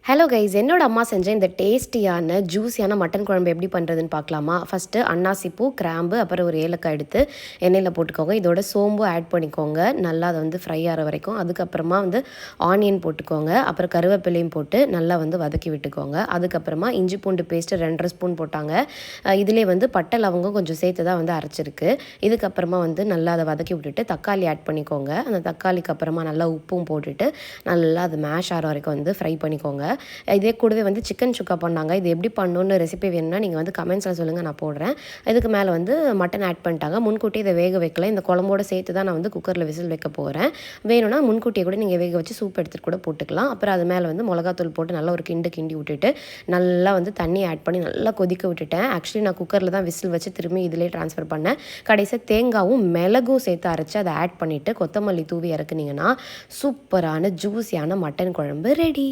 Hello guys, என்னோட அம்மா செஞ்ச இந்த டேஸ்டியான ஜூஸியான மட்டன் குழம்பு எப்படி பண்ணுறதுன்னு பார்க்கலாமா? ஃபஸ்ட்டு அன்னாசிப்பூ, கிராம்பு, அப்புறம் ஒரு ஏலக்காய் எடுத்து எண்ணெயில் போட்டுக்கோங்க. இதோட சோம்பு ஆட் பண்ணிக்கோங்க. நல்லா அதை வந்து ஃப்ரை ஆகிற வரைக்கும். அதுக்கப்புறமா வந்து ஆனியன் போட்டுக்கோங்க. அப்புறம் கருவேப்பிலையும் போட்டு நல்லா வந்து வதக்கி விட்டுக்கோங்க. அதுக்கப்புறமா இஞ்சி பூண்டு பேஸ்ட்டு 2.5 ஸ்பூன் போட்டாங்க. இதிலே வந்து பட்டை லவங்கம் கொஞ்சம் சேர்த்து தான் வந்து அரைச்சிருக்கு. இதுக்கப்புறமா வந்து நல்லா அதை வதக்கி விட்டுட்டு தக்காளி ஆட் பண்ணிக்கோங்க. அந்த தக்காளிக்கு அப்புறமா நல்லா உப்பும் போட்டுட்டு நல்லா அது மேஷ் ஆகிற வரைக்கும் வந்து ஃப்ரை பண்ணிக்கோங்க. இதே கூடவே வந்து சிக்கன் சுக்கா பண்ணாங்க. இது எப்படி பண்ணணுன்னு ரெசிபி வேணும்னா நீங்கள் வந்து கமெண்ட்ஸில் சொல்லுங்கள், நான் போடுறேன். இதுக்கு மேலே வந்து மட்டன் ஆட் பண்ணிட்டாங்க. முன்கூட்டியே இதை வேக வைக்கல. இந்த குழம்போட சேர்த்து தான் நான் வந்து குக்கரில் விசில் வைக்க போகிறேன். வேணும்னா முன்கூட்டியே கூட நீங்கள் வேக வச்சு சூப் எடுத்துகிட்டு கூட போட்டுக்கலாம். அப்புறம் அது மேலே வந்து மிளகாத்தூள் போட்டு நல்லா ஒரு கிண்டி விட்டுட்டு நல்லா வந்து தண்ணி ஆட் பண்ணி நல்லா கொதிக்க விட்டுட்டேன். ஆக்சுவலி நான் குக்கரில் தான் விசில் வச்சு திரும்பி இதிலே ட்ரான்ஸ்ஃபர் பண்ணேன். கடைசியாக தேங்காவும் மிளகும் சேர்த்து அரைச்சி அதை ஆட் பண்ணிவிட்டு கொத்தமல்லி தூவி இறக்குனீங்கன்னா சூப்பரான ஜூஸியான மட்டன் குழம்பு ரெடி.